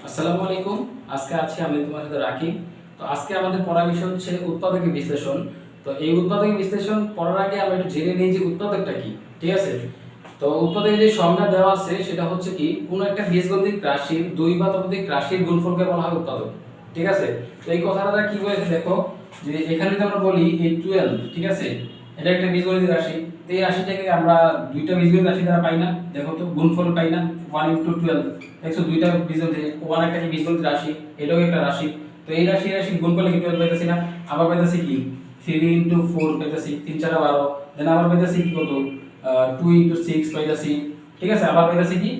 আসসালামু আলাইকুম। আজকে আছি আমি তোমার সাথে রাকিব। তো আজকে আমাদের পড়া বিষয় হচ্ছে উৎপাদকের বিশ্লেষণ। তো এই উৎপাদকের বিশ্লেষণ পড়ার আগে আমরা একটু জেনে নিই যে উৎপাদকটা কি। ঠিক আছে? তো উৎপাদকের যে সংজ্ঞা দেওয়া আছে সেটা হচ্ছে কি কোনো একটা বীজগণিতিক রাশির দুই বা ততোধিক রাশির গুণফলকে বলা হয় উৎপাদক। ঠিক আছে? তো এই কথাটা কি বলেছে দেখো, যে এখানে যদি আমরা বলি এই 12, ঠিক আছে? এটা একটা বীজগণিত রাশি। তো এই রাশিটাকে আমরা দুইটা বীজগণিত রাশি দ্বারা পাই না, দেখো তো গুণফল পাই না 1 * 12। দেখো দুইটা বীজগণিত, 1 একটা কি বীজগণিত রাশি, এটাও একটা রাশি। তো এই রাশি রাশি গুণ করলে কি 12 পাইতেছি না? আবার পাইতেছি কি 3 * 4 পাইতেছি, 3 × 4 = 12। দেন আবার পাইতেছি কি কত 2 * 6 পাইতেছি। ঠিক আছে? আবার পাইতেছি কি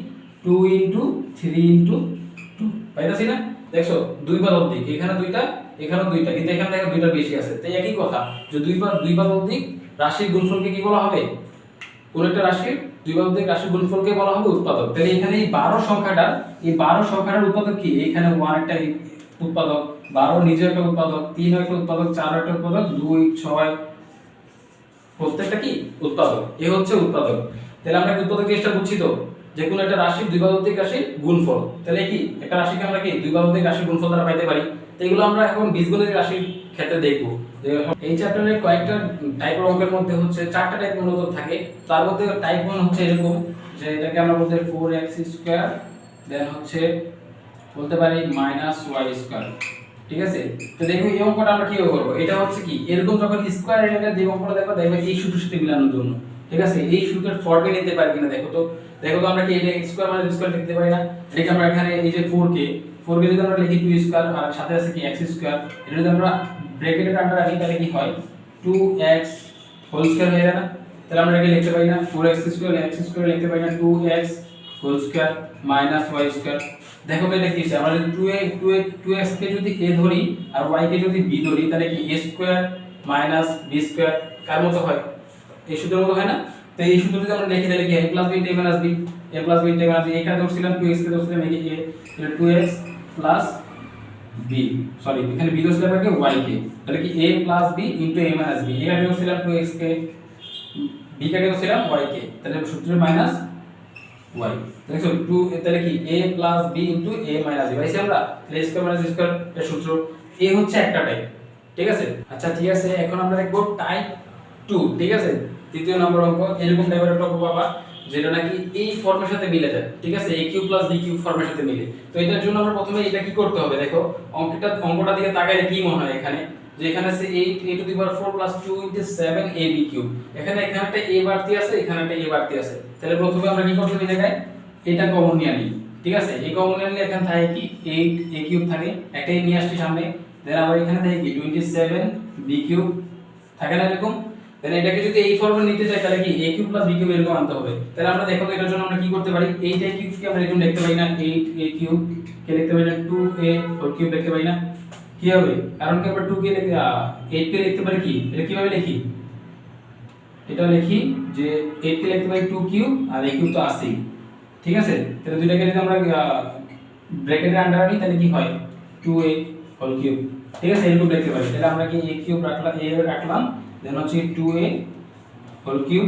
2 * 3 * 2 পাইতেছি না? দেখছো দুই বার অধিক, এখানে দুইটা এখানেও দুইটা, কিন্তু এখানে দেখো দুইটা বেশি আছে। তাই একই কথা যে দুই বার অধিক রাশির গুণফলকে কি বলা হবে? কোন একটা রাশির দুই বার অধিক রাশির গুণফলকে বলা হবে উৎপাদক। তাহলে এখানে এই 12 সংখ্যাটার উৎপাদক কি? এখানে 1 একটা উৎপাদক, 12 নিজে একটা উৎপাদক, 3 একটা উৎপাদক, 4 একটা উৎপাদক, 2 6 প্রত্যেকটা কি উৎপাদক। এ হচ্ছে উৎপাদক। তাহলে আমরা কি উৎপাদক জিনিসটা বুঝছি তো, যে কোনো একটা রাশির দুই বার অধিক রাশির গুণফল। তাহলে কি একটা রাশিকে আমরা কি দুই বার অধিক রাশির গুণফল দ্বারা পাইতে পারি। তো এগুলো আমরা এখন বীজগণিত রাশির ক্ষেত্রে দেখব। যে এই চ্যাপ্টারে কয়েকটা টাইপের অঙ্কের মধ্যে হচ্ছে চারটা টাইপ মূলত থাকে। তার মধ্যে টাইপ 1 হচ্ছে এরকম, যে এটাকে আমরা বলতে 4x², দেন হচ্ছে বলতে পারি -y²। ঠিক আছে? তো দেখো এই অঙ্কটা আমরা কিভাবে করব। এটা হচ্ছে কি এরকম যখন স্কয়ার রিলেটেড যে অঙ্কটা দেখো এই সূত্রের সাথে মিলানোর জন্য। ঠিক আছে? এই সূত্রের ফর্মে নিতে পারি কিনা দেখো তো। আমরা কি এটা x² - x² লিখতে পারি না? এটাকে আমরা এখানে এই যে 4কে যদি আমরা লিখি 2² আর সাথে আছে কি x², এটা যদি আমরা ব্র্যাকেটের আন্ডারে রাখি তাহলে কি হয় 2x² হয়ে যায় না? তাহলে আমরা এটাকে লিখতে পারি না 4x² লিখতে পারি না 2x² - y²। দেখো তো এটা কি আছে, আমরা যদি 2x কে যদি a ধরি আর y কে যদি b ধরি তাহলে কি a² - b² কার মতো হয়? এই সূত্রের মতো হয় না? তো এই সূত্র যদি আমরা লিখি তাহলে কি a + b * a - b, a + b * a - b, এখানে ধরছিলাম 2x কে ধরছিলাম এই a, তাহলে 2x + b, সরি এখানে b ধরছিলাম কি y কে, তাহলে কি a + b * a - b, এখানে ধরছিলাম 2x কে, b কে ধরছিলাম y কে, তাহলে সূত্রে মাইনাস y। দেখছো 2 তাহলে কি a + b * a - b পাইছি আমরা। তাহলে a² - b² এর সূত্র। এ হচ্ছে একটা টাইপ। ঠিক আছে? আচ্ছা ঠিক আছে, এখন আমরা দেখব টাইপ 2। ঠিক আছে? তৃতীয় নম্বর অঙ্ক এরকম টাইপের একটা অঙ্ক পাবা যেটা নাকি এই ফর্মের সাথে মিলে যায়। ঠিক আছে? a³ + b³ ফর্মের সাথে মিলে। তো এটার জন্য আমরা প্রথমে এটা কি করতে হবে দেখো, অঙ্কটা দিকে তাকালে কি মনে হয় এখানে, যে এখানে আছে 8a⁴ + 2 * 7ab³। এখানে একটা a বাড়তি আছে, এখানে একটা a বাড়তি আছে। তাহলে প্রথমে আমরা কি করতে হবে এই জায়গায় এটা কমন নিয়ে নিই। ঠিক আছে? এই কমন নিলে এখানে থাকে কি 8a³ থাকে, একটা নিয়ে আসছি সামনে। দেন আবার এখানে থাকে কি 27b³ থাকে না এরকম। দেন এটাকে যদি এই ফর্মে নিতে চাই তাহলে কি a³ + b³ এরকম আনতে হবে। তাহলে আমরা দেখো তো এটার জন্য আমরা কি করতে পারি, 8a³ কে আমরা এরকম লিখতে পারি না, 8a³ কে লিখতে পারি না 2a³ লিখতে পারি না? কি হবে? কারণ কি আমরা 2 কে লিখে 8 কে লিখতে পারি কি, এটা কিভাবে লিখি, এটা লিখি যে 8 কে লিখতে পারি 2³ আর a³ তো আছেই। ঠিক আছে? তাহলে দুইটাকে যদি আমরা ব্র্যাকেটের আন্ডারে নিই তাহলে কি হয় 2a³। ঠিক আছে? এরকম লিখতে পারি। তাহলে আমরা কি a³ রাখলাম, a রাখলাম, দেন হচ্ছে 2a³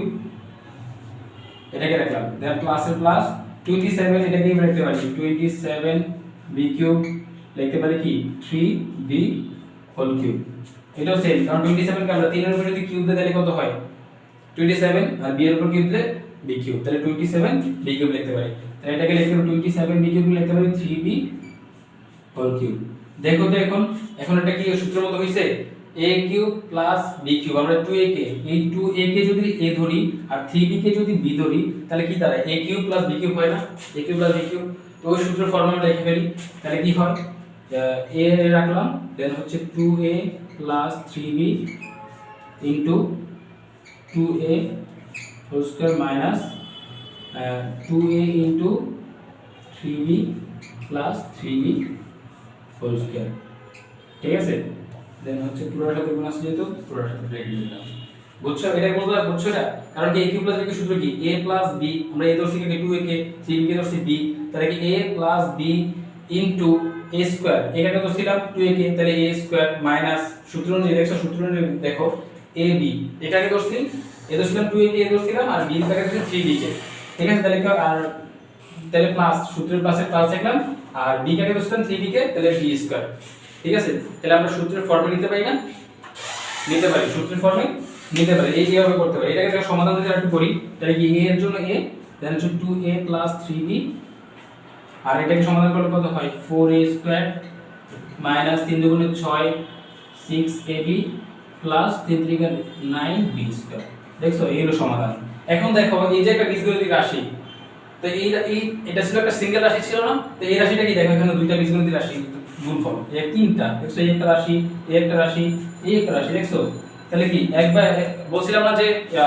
এটাকে রাখলাম, দেন প্লাসের প্লাস 27 এটাকে আমরা লিখতে পারি 27b³ লিখতে পারি কি 3b³। এটাও সেম, কারণ 27 কে আমরা 3 এর উপর যদি কিউব দেই তাহলে কত হয় 27, আর b এর উপর কিউব দিলে b³, তাহলে 27b³ লিখতে পারি। তাহলে এটাকে লিখতে পারি 27b³ লিখতে পারি 3b³। দেখো তো এখন এটা কি সূত্রের মতো হইছে, a³ + b³ আমরা 2a কে, এই 2a কে যদি a ধরি আর 3b কে যদি b ধরি তাহলে কি দাঁড়ায় a³ + b³ হয় না, a³ + b³। তো ওই সূত্রের ফর্মুলা লিখে ফেলি। তাহলে কি হয় a রাখলাম, দেন হচ্ছে 2a + 3b * 2a² - 2a * 3b + 3b²। ঠিক আছে? দেন হচ্ছে পুরোটার সাথে গুণ আছে, যেহেতু পুরোটার সাথে ব্র্যাকেট দিলাম। বুঝছো? এটাই বলবো, বুঝছো এটা? কারণ কি a³ + b এর সূত্র কি a + b, আমরা a ধরছি কি 2a কে, 3b কে ধরছি b, তাহলে কি a + b * a², এখানে ধরছিলাম 2a কে, তাহলে a² মাইনাস সূত্র অনুযায়ী দেখো, সূত্র অনুযায়ী দেখো ab, এটাকে ধরছি a ধরছিলাম 2a K, a ধরছিলাম R b এর জায়গায় ধরছি 3b কে। ঠিক আছে? তাহলে কি আর তাহলে প্লাস সূত্রের প্লাসে প্লাস লিখলাম, আর b কাকে বলছিলাম 3b কে, তাহলে b স্কয়ার। ঠিক আছে, তাহলে আমরা সূত্রের ফর্মে নিতে পারি না? নিতে পারি, সূত্রের ফর্মে নিতে পারি, এইভাবে করতে পারি। এটাকে যদি সমাধান যদি একটু করি, তাহলে কি a এর জন্য a, দেন হচ্ছে 2a + 3b, আর এটাকে সমাধান করলে কত হয় 4a স্কয়ার মাইনাস 3 দুগুণে 6 6ab প্লাস 3 3 9b স্কয়ার। দেখছো এই হলো সমাধান। এখন দেখো এই যে একটা বীজগণিত রাশি, তো এটা ছিল একটা সিঙ্গেল রাশি ছিল না, তো এই রাশিটা কি দেখো এখানে দুইটা বীজগণিত রাশি গুণফল, এই তিনটা দেখছো, এই একটা রাশি, এই একটা রাশি, এই একটা রাশি, দেখছো? তাহলে কি একবার বলছিলাম না যে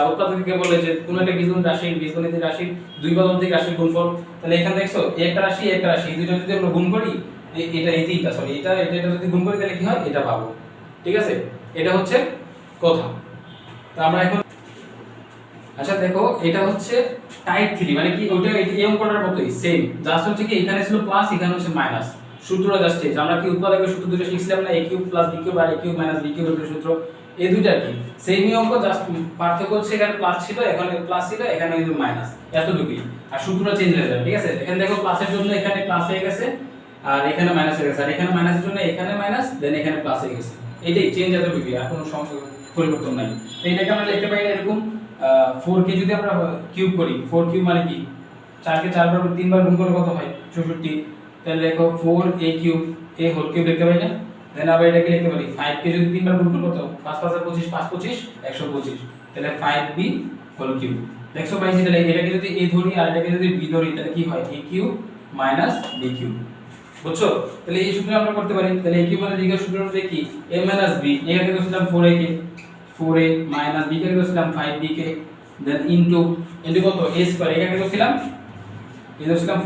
উৎপাদককে বলে যে কোন একটা বীজগণিত রাশির দুই পদার্থিক রাশির গুণফল, তাহলে এখানে দেখছো এই একটা রাশি এই একটা রাশি, এই দুটো যদি আমরা গুণ করি, এটা এই তিনটা সরি এটা যদি গুণ করি তাহলে কি হয় এটা পাবো। ঠিক আছে, এটা হচ্ছে কথা। তো আমরা এখন আচ্ছা দেখো এটা হচ্ছে টাইপ 3, মানে কি ওটা এই অঙ্কটার মতোই সেম, জাস্ট হচ্ছে কি এখানে ছিল প্লাস এখানে হচ্ছে মাইনাস। সূত্রটা জাস্ট এই আমরা কি উৎপাদকের সূত্র দুটো শিখছিলাম না, a cube plus b cube আর a cube minus b cube এর সূত্র, এই দুইটা কি সেমই অঙ্ক, জাস্ট পার্থক্য হচ্ছে এখানে প্লাস ছিল এখানে প্লাস ছিল এখানে কিন্তু মাইনাস, এতটুকুই, আর সূত্রটা চেঞ্জ হয়ে যাবে। ঠিক আছে, এখানে দেখো প্লাসের জন্য এখানে প্লাস হয়ে গেছে আর এখানে মাইনাস হয়ে গেছে, আর এখানে মাইনাসের জন্য এখানে মাইনাস, দেন এখানে প্লাস হয়ে গেছে, এইটাই চেঞ্জ এতটুকুই, আর কোনো পরিবর্তন নাই। তো এটাকে আমরা লিখতে পারি এরকম 4 কে যদি আমরা কিউব করি, 4 কিউব মানে কি 4 কে 4 বার 3 বার গুণ করলে কত হয় 64, তাহলে দেখো 4a cube a whole cube লিখতে পারি না? দেন আবার এটাকে লিখতে পারি 5 কে যদি 3 বার গুণ করব কত 5 5 25 5 25 125, তাহলে 5b হোল কিউব। দেখছো ভাই, তাহলে এটাকে যদি a ধরি আর এটাকে যদি b ধরি তাহলে কি হয় a cube minus b cube. বুঝছো? তাহলে এই সূত্র আমরা করতে পারি, তাহলে a কিউব মানে দিকের সূত্র অনুযায়ী কি a মাইনাস b, এখানে করছিলাম 4a কে 4a মাইনাস b কে করছিলাম 5b কে, দেন ইনটু কত a স্কয়ার, এখানে করছিলাম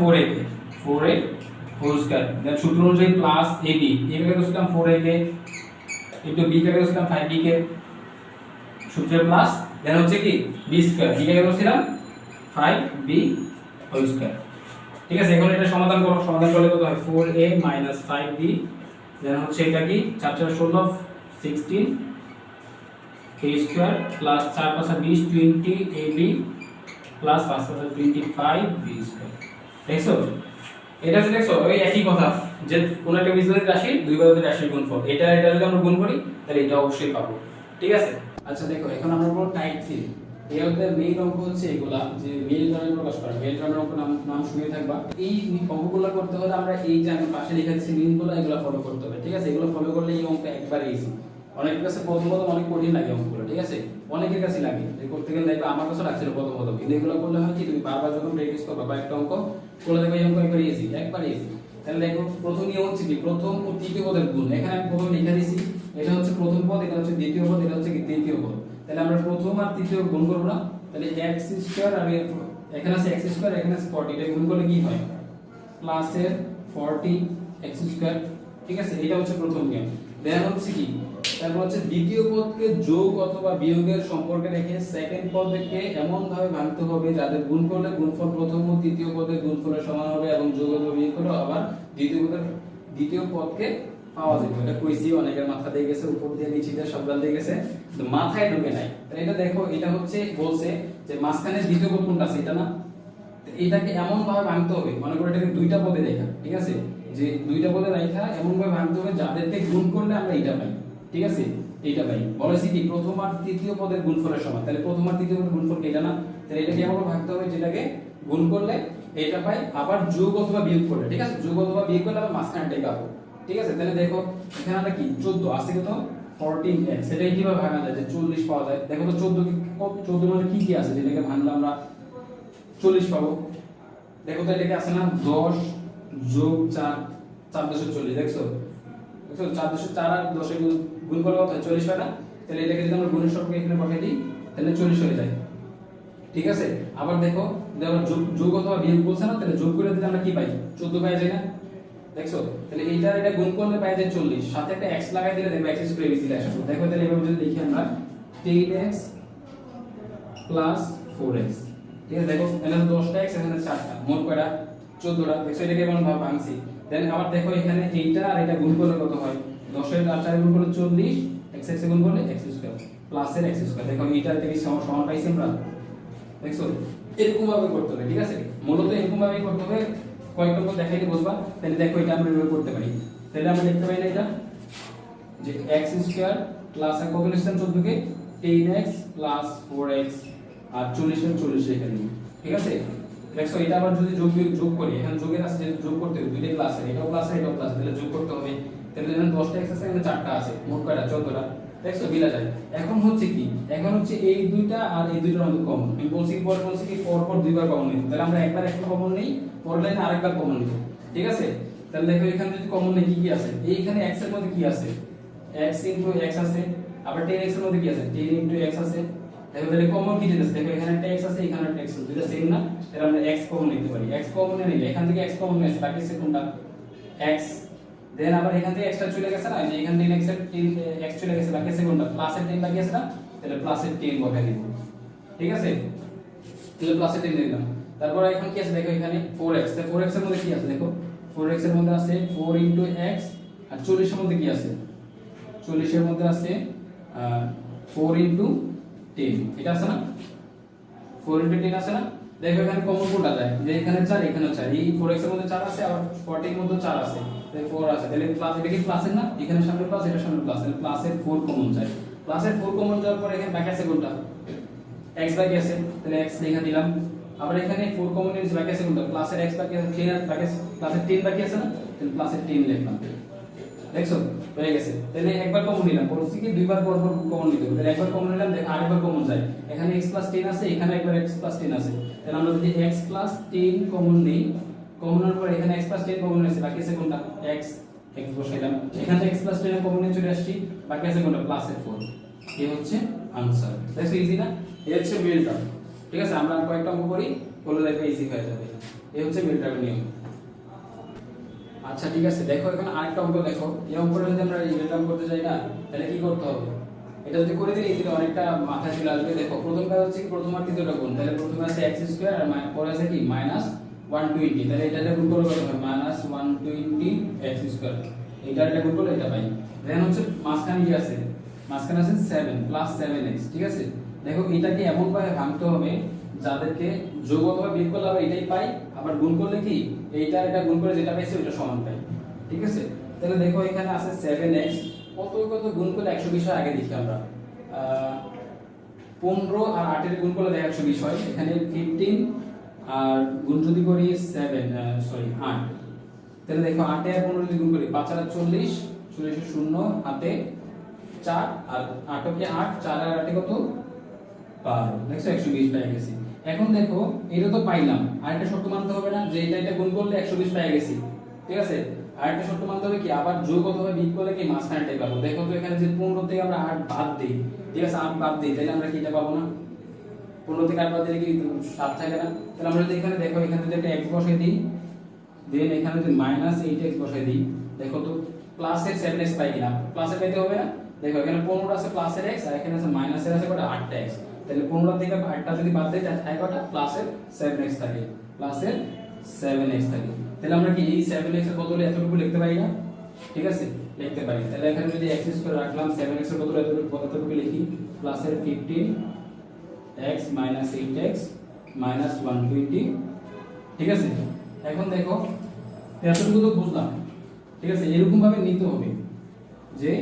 4a কে 4a হোল স্কয়ার, দেন সূত্র অনুযায়ী প্লাস ab, এখানে করছিলাম 4a কে ইনটু b কে করছিলাম 5b কে, সূত্রে প্লাস, দেন হচ্ছে কি b স্কয়ার, b কে করছিলাম 5b হোল স্কয়ার। ঠিক আছে, এখন এটা সমাধান করো, সমাধান করলে কত হয় 4a 5b, দেন হচ্ছে এটা কি 4 4 16 16 a square plus 4 5 20 20 ab plus 5 5 25 b square. দেখছো এটা যে দেখছো ওই একই কথা, যে কোন একটা বীজগণিত রাশি দুই পদার্থিক রাশির গুণফল, এটা যদি আমরা গুণ করি তাহলে এটা অবশ্যই পাবো। ঠিক আছে, আচ্ছা দেখো এখন আমরা পড়ব টাইপ 3। এর মধ্যে মেইন অঙ্ক হচ্ছে এগুলা, যে মেইন ধরনের প্রকাশ করা, মেইন ধরনের অঙ্ক নাম শুনে থাকবা। এই অঙ্কগুলো করতে হলে আমরা এই যে আমি পাশে লিখে দিয়েছি মিনগুলো, এগুলো ফলো করতে হবে। ঠিক আছে, এগুলো ফলো করলে এই অঙ্ক একবার ইজি। অনেকের কাছে প্রথম অনেক কঠিন লাগে অঙ্কগুলো, ঠিক আছে, অনেকের কাছে লাগে, যে করতে গেলে দেখবে আমার কাছে লাগছিল প্রথম, কিন্তু এগুলো করলে হয় কি তুমি বারবার যখন প্র্যাকটিস করবে বা একটা অঙ্ক করলে দেখবে এই অঙ্ক একবার ইজি, একবার ইজি। তাহলে দেখো প্রথম নিয়ম হচ্ছে কি প্রথম ও তৃতীয় পদের গুণ, এখানে আমি প্রথম লিখে দিয়েছি, এটা হচ্ছে প্রথম পদ, এটা হচ্ছে দ্বিতীয় পদ, এটা হচ্ছে কি তৃতীয় পদ। তাহলে আমরা প্রথম আর তৃতীয় গুণ করব না, তাহলে x স্কয়ার আর এখানে আছে x স্কয়ার, এখানে আছে 40, এটা গুণ করলে কি হয় প্লাস এর 40 x স্কয়ার। ঠিক আছে, এটা হচ্ছে প্রথম নিয়ম। দেন হচ্ছে কি তারপর হচ্ছে দ্বিতীয় পদকে যোগ অথবা বিয়োগের সম্পর্কে রেখে সেকেন্ড পদকে এমন ভাবে ভাঙতে হবে যাদের গুণ করলে গুণফল প্রথম ও তৃতীয় পদের গুণফলের সমান হবে, এবং যোগ অথবা বিয়োগ করলে আবার দ্বিতীয় পদকে পাওয়া যাবে। এটা কইছি, অনেকের মাথা দিয়ে গেছে, উপর দিয়ে নিচে দিয়ে সব দিয়ে গেছে, তো মাথায় ঢোকে নাই। তাহলে এটা দেখো, এটা হচ্ছে বলছে যে মাঝখানে দ্বিতীয় পদ কোনটা আছে, এটা না, এটাকে এমন ভাবে ভাঙতে হবে, মনে করো এটাকে দুইটা পদে রেখা, ঠিক আছে, যে দুইটা পদে রেখা এমন ভাবে ভাঙতে হবে যাদেরকে গুণ করলে আমরা এটা পাই। ঠিক আছে, এইটা পাই, বলেছি কি প্রথম আর তৃতীয় পদের গুণফলের সমান, তাহলে প্রথম আর তৃতীয় পদের গুণফল এটা না, তাহলে এটাকে এমন ভাঙতে হবে যেটাকে গুণ করলে এটা পাই, আবার যোগ অথবা বিয়োগ করলে, ঠিক আছে, যোগ অথবা বিয়োগ করলে আমরা মাঝখানটাই পাবো। ঠিক আছে, তাহলে দেখো এখানে আমরা কি 14 আছে কত 14x, সেটাই কিভাবে ভাঙা যায় যে 40 পাওয়া যায়। দেখো তো 14 কি 14 মধ্যে কি কি আছে যেটাকে ভাঙলে আমরা 40 পাবো। দেখো তো এটাকে আছে না 10 যোগ 4 1440, দেখছো 4 আর 10 এর গুণ করলে কত হয় 40 হয় না, তাহলে এটাকে যদি আমরা গুণের সূত্রে এখানে বসাই দিই তাহলে 40 হয়ে যায়। ঠিক আছে, আবার দেখো যদি আমরা যোগ অথবা বিয়োগ বলছ না, তাহলে যোগ করে দিলে আমরা কি পাই 14 পাই যায় না, দেখছো, তাহলে এইটার এটা গুণ করলে পাই যায় 40, সাথে একটা x লাগাই দিলে দেখবে x স্কয়ার ইজিলি আসবে। দেখো তাহলে এভাবে যদি লিখি আমরা 10x 4x, ঠিক আছে, দেখো এখানে 10টা x, এখানে 4টা, মোট কয়টা 14টা, দেখছো এটাকে এমন ভাবে ভাঙছি। দেন আবার দেখো এখানে এইটা আর এটা গুণ করলে কত হয় 10 এর আর 4 গুণ করলে 40, x x গুণ করলে x স্কয়ার প্লাস এর x স্কয়ার। দেখো এইটা থেকে সমান পাইছি আমরা, দেখছো এরকম ভাবে করতে হবে। ঠিক আছে। মূলত এরকম ভাবেই করতে হবে, কয়েকটা অঙ্ক দেখাইলে বুঝবা। তাহলে দেখো এটা আমরা এভাবে করতে পারি। তাহলে আমরা লিখতে পারি না এটা যে x স্কয়ার প্লাস আর কত লিখছেন 14 কে 10x প্লাস 4x আর 40 এর 40 এখানে, ঠিক আছে। দেখো এটা আবার যদি যোগ করি, এখানে যোগের আছে, যোগ করতে হবে দুইটাই প্লাস আছে, এটাও প্লাস এটাও প্লাস, তাহলে যোগ করতে হবে। তাহলে এখানে 10টা x আছে, এখানে 4টা আছে, মোট কয়টা 14টা। দেখছো মিলা যায়। এখন হচ্ছে কি, এখন হচ্ছে এই দুইটা আর এই দুইটার মধ্যে কমন। আমি বলছি কি পর পর দুইবার কমন নিতে, তাহলে আমরা একবার একটা কমন নেই, পরের লাইনে আরেকবার কমন নিব, ঠিক আছে। তাহলে দেখো এখানে যদি কমন নেই কি কি আছে, এইখানে x এর মধ্যে কি আছে, x x আছে, আবার 10x এর মধ্যে কি আছে 10 x আছে। দেখো তাহলে কমন কি জিনিস, দেখো এখানে একটা x আছে, এখানে একটা x আছে, দুইটা সেম না, তাহলে আমরা x কমন নিতে পারি। x কমন নিলে এখান থেকে x কমন নিয়েছে, বাকি আছে কোনটা x। দেন আবার এখান থেকে এক্সট্রা চলে গেছে না, যে এখান থেকে x চলে গেছে, বাকি আছে কোনটা প্লাসের 10 বাকি আছে না, তাহলে প্লাসের 10 বসাই দিব, ঠিক আছে। তাহলে প্লাসের 10 দিলাম। তারপর এখন কি আছে দেখো এখানে 4x, তাহলে 4x এর মধ্যে কি আছে দেখো, 4x এর মধ্যে আছে 4 x, আর 40 এর মধ্যে কি আছে, 40 এর মধ্যে আছে 4 10, এটা আছে না, 4 10 আছে না। দেখো এখানে কমন কোনটা যায়, যে এখানে 4 এখানে 4, এই 4x এর মধ্যে 4 আছে, আবার 40 এর মধ্যে 4 আছে, তাহলে 4 আছে, তাহলে প্লাস, এটা কি প্লাসের না, এখানে সামনে প্লাস, এটা সামনে প্লাস, তাহলে প্লাসের 4 কমন যায়। প্লাসের 4 কমন যাওয়ার পর এখানে বাকি আছে কোনটা x বাকি আছে, তাহলে x লেখা দিলাম। আবার এখানে 4 কমন নিয়েছে, বাকি আছে কোনটা প্লাসের x বাকি আছে, 10 বাকি আছে, প্লাসের 10 বাকি আছে না, তাহলে প্লাসের 10 লিখলাম। দেখছো হয়ে গেছে। তাহলে একবার কমন নিলাম, বলছি কি দুইবার পর পর কমন নিতে হবে, তাহলে একবার কমন নিলাম, দেখো আরেকবার কমন যায়, এখানে x 10 আছে, এখানে একবার x 10 আছে, তাহলে আমরা যদি x 10 কমন নেই, কমন নেওয়ার পর এখানে x 10 কমন আছে, বাকি আছে কোনটা x বসাইলাম, এখানে x 10 কমন নিয়ে চলে আসছি, বাকি আছে কোনটা প্লাসের 4। এই হচ্ছে आंसर। দেখো ইজি না, এই হচ্ছে মিল টার্ম, ঠিক আছে। আমরা কয়েকটা অঙ্ক করি, বলে দেখো ইজি হয়ে যাবে। এই হচ্ছে মিল টার্মের নিয়ম। আচ্ছা ঠিক আছে, দেখো এখানে আরেকটা অঙ্ক দেখো, এই অঙ্কটা যদি আমরা মিল টার্ম করতে যাই না, তাহলে কি করতে হবে, এটা যদি করে দিই তাহলে অনেকটা মাথায় চলে আসবে। দেখো প্রথম কাজ হচ্ছে প্রথম আর দ্বিতীয়টা গুণ, তাহলে প্রথমে আছে x স্কয়ার আর পরে আছে কি -120, তাহলে এটা গুণ করলে কত হয় -120 x স্কয়ার, এটা গুণ করলে এটা পাই। দেন হচ্ছে মাঝখানে কি আছে, মাঝখানে আছে 7 প্লাস 7x, ঠিক আছে। দেখো এটাকে এমন ভাবে ভাঙতে হবে যাদেরকে যোগ অথবা বিয়োগ করলে আবার এটাই পাই, আবার গুণ করলে কি এইটা এটা গুণ করে যেটা পাইছে ওটা সমান পাই, ঠিক আছে। তাহলে দেখো এখানে আছে 7x, কত গুণ করলে 120 হয়, আগে দেখি আমরা 15 আর 8 এর গুণ করলে 120 হয়, এখানে 15 আর গুণ যদি করি 8, তাহলে দেখো 8 আর 15 যদি গুণ করি 5 আর 40, 40 এর 0 হাতে 4, আর 8 কে 8, 4 আর 8 কত 12, দেখছো 120 পেয়ে গেছি। এখন দেখো এটা তো পাইলাম, আরেকটা শর্ত মানতে হবে না যে এটা গুণ করলে 120 পেয়ে গেছি, ঠিক আছে। আরেকটা শর্ত মানতে হবে কি, আবার যোগ অথবা বিয়োগ করলে কি মাঝখানেটাই পাবো। দেখো তো এখানে যে 15 থেকে আমরা 8 বাদ দেই, ঠিক আছে, 8 বাদ দেই, তাহলে আমরা কি এটা পাবো না, 15 থেকে 8 বাদ দিলে কি 7 থাকে না। তাহলে আমরা যদি এখানে দেখো এখানে যদি একটা x বসাই দিই, দেন এখানে যদি -8x বসাই দিই, দেখো তো প্লাসের 7x পাই কিনা, প্লাসের পাইতে হবে না। দেখো এখানে 15 আছে প্লাসের x, আর এখানে আছে মাইনাসের আছে কত 8x, তাহলে 15 থেকে 8টা যদি বাদ দেই তাহলে থাকে কত প্লাসের 7x থাকে, প্লাসের 7x থাকে। তাহলে আমরা কি এই 7x এর বদলে এতটুকু লিখতে পারি না, ঠিক আছে, লিখতে পারি। তাহলে এখানে যদি x স্কয়ার রাখলাম, 7x এর বদলে এতটুকু লিখি, প্লাসের 15x 8x 120, ঠিক আছে। এখন দেখো এতটুকু তো বুঝলাম, ঠিক আছে। এরকম ভাবে নিতে হবে যে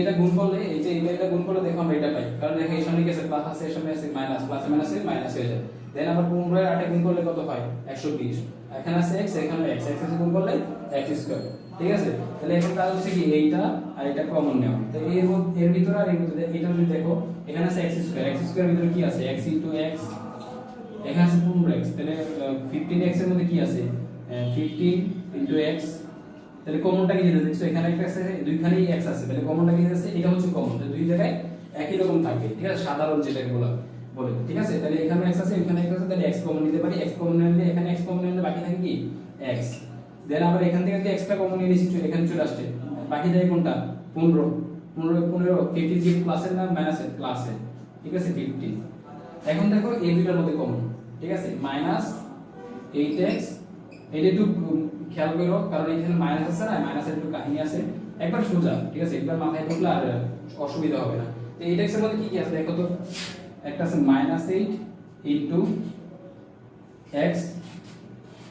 এটা গুণ করলে এই যে এটা গুণ করলে দেখো আমরা এটা পাই, কারণ দেখো এই সামনে কি আছে প্লাস আছে, এর সামনে আছে মাইনাস, প্লাসে মাইনাসে মাইনাস হয়ে যায়। দেন আবার 15 এর 8 গুণ করলে কত হয় 120, এখানে আছে x, এখানে x এর গুণ করলে x স্কয়ার, ঠিক আছে। তাহলে এখন কাজ হচ্ছে কি এইটা আর এটা কমন নেওয়া, তো এর ভিতরে আর এর ভিতরে এটা যদি দেখো এখানে আছে x স্কয়ার এর ভিতরে কি আছে x x, এখানে আছে 15x, তাহলে 15x এর মধ্যে কি আছে 15 x, তাহলে কমনটা কি যেটা দেখছো এখানে একটা আছে, দুইখানেই x আছে, তাহলে কমনটা কি আছে, এটা হচ্ছে কমন, তো দুই জায়গায় একই রকম থাকবে, ঠিক আছে, সাধারণ যেটাকে বলে, ঠিক আছে। তাহলে এখানে x আছে, এখানে x আছে, তাহলে x কমন নিতে পারি, x কমন নিলে এখানে x কমন নিলে বাকি থাকে কি x। দেন আবার এখান থেকে যে x টা কমন নিয়ে নিয়েছি এখানে চলে আসছে, বাকি থাকে কোনটা 15 15 কি প্লাসের না মাইনাসের, প্লাসের, ঠিক আছে 15। এখন দেখো এই দুইটার মধ্যে কমন, ঠিক আছে, -8x, এটা একটু খেয়াল করো কারণ এখানে মাইনাস আছে না, মাইনাসের একটু কাহিনী আছে, একবার সোজা, ঠিক আছে, একবার মাথায় ঢুকলে আর অসুবিধা হবে না। তো 8x এর মধ্যে কি কি আছে দেখো তো, একটা আছে -8 ইনটু এক্স,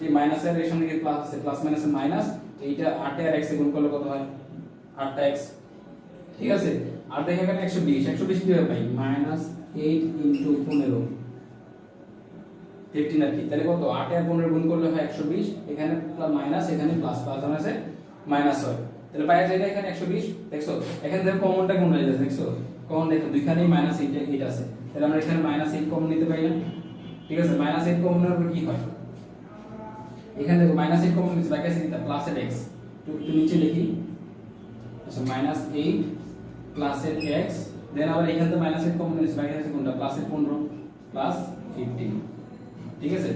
এই মাইনাসের এর সঙ্গে প্লাস আছে, প্লাস মাইনাসের মাইনাস, এইটা 8 আর x এ গুণ করলে কত হয় 8টা x, ঠিক আছে। আর দেখো এখানে 120, 120 কিভাবে পাই -8 * 15 15 আর কি, তাহলে কত 8 আর 15 গুণ করলে হয় 120, এখানে মাইনাস এখানে প্লাস, প্লাস আছে মাইনাস হয়, তাহলে পাওয়া যায় এখানে 120। দেখছো এখানে দেখো কমনটা কোন হয়ে যাচ্ছে, দেখছো কমন দেখো দুইখানেই -8 আছে, তাহলে আমরা এখানে -8 কমন নিতে পারি না, ঠিক আছে। -8 কমন নেওয়ার পর কি হয়, এখানে দেখো -8 কমন নিচ্ছে, বাকি আছে কি প্লাস এর x, একটু নিচে লিখি, আচ্ছা -8 প্লাস এর x, দেন আবার এখানে তো -8 কমন নিচ্ছে, বাকি আছে কোনটা প্লাস এর 15 প্লাস 15, ঠিক আছে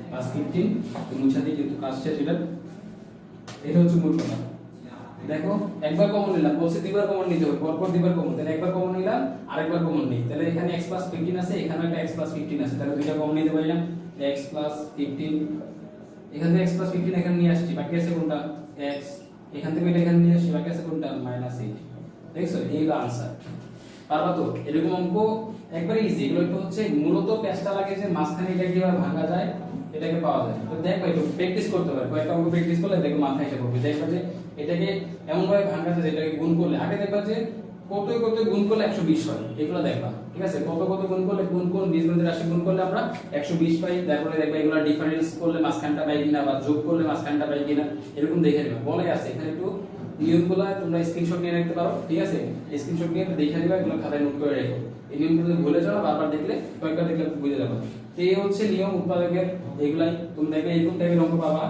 প্লাস 15, তো মুছে দিই যেহেতু কাজ শেষ, এটা হচ্ছে মূল কথা। দেখো একবার কমন নিলাম, বলছে দুইবার কমন নিতে হবে, পরপর দুইবার কমন, তাহলে একবার কমন নিলাম আরেকবার কমন নিই, তাহলে এখানে x 15 আছে, এখানে একটা x 15 আছে, তাহলে দুইটা কমন নিতে পারলাম, x 15, এখান থেকে x 15 এখানে নিয়ে আসছি, বাকি আছে কোনটা x, এখান থেকে এটা এখানে নিয়ে আসছি, বাকি আছে কোনটা -8, দেখছো এই হলো आंसर। পারবা তো এরকম অঙ্ক একবারে ইজি, এগুলো একটু হচ্ছে মূলত পেঁচটা লাগে যে মাঝখানে এটা কিভাবে ভাঙা যায় এটাকে পাওয়া যায়, তো দেখো একটু প্র্যাকটিস করতে হবে, কয়েকটা অঙ্ক প্র্যাকটিস করলে দেখো মাথায় এসে পড়বে, দেখবা যে এটাকে এমন ভাবে ভাঙা যায় যেটাকে গুণ করলে, আগে দেখবা যে কত কত গুণ করলে 120 হয়, এগুলো দেখবা, ঠিক আছে, কত কত গুণ করলে কোন বীজগণিতের রাশি গুণ করলে আমরা 120 পাই, তারপরে দেখবা এগুলা ডিফারেন্স করলে মাঝখানটা পাই কিনা, বা যোগ করলে মাঝখানটা পাই কিনা, এরকম দেখে নিবা, বলে আছে এখানে একটু নিয়মগুলো তোমরা স্ক্রিনশট নিয়ে রাখতে পারো, ঠিক আছে, স্ক্রিনশট নিয়ে দেখে নিবা, এগুলো খাতায় নোট করে রাখো, এই নিয়মগুলো যদি ভুলে যাও বারবার দেখলে কয়েকবার দেখলে বুঝে যাবে। তো এই হচ্ছে নিয়ম উৎপাদকের, এগুলাই তুমি দেখবে এরকম টাইপের অঙ্ক পাবা,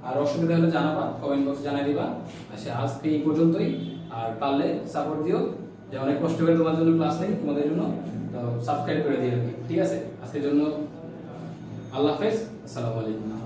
আর অসুবিধা হলে জানাবা, কমেন্ট বক্সে জানাই দিবা। আচ্ছা আজকে এই পর্যন্তই, আর পারলে সাপোর্ট দিও, যে অনেক কষ্ট করে তোমার জন্য ক্লাস নেই তোমাদের জন্য, তো সাবস্ক্রাইব করে দিও, ঠিক আছে। আজকের জন্য আল্লাহ হাফেজ, আসসালামু আলাইকুম।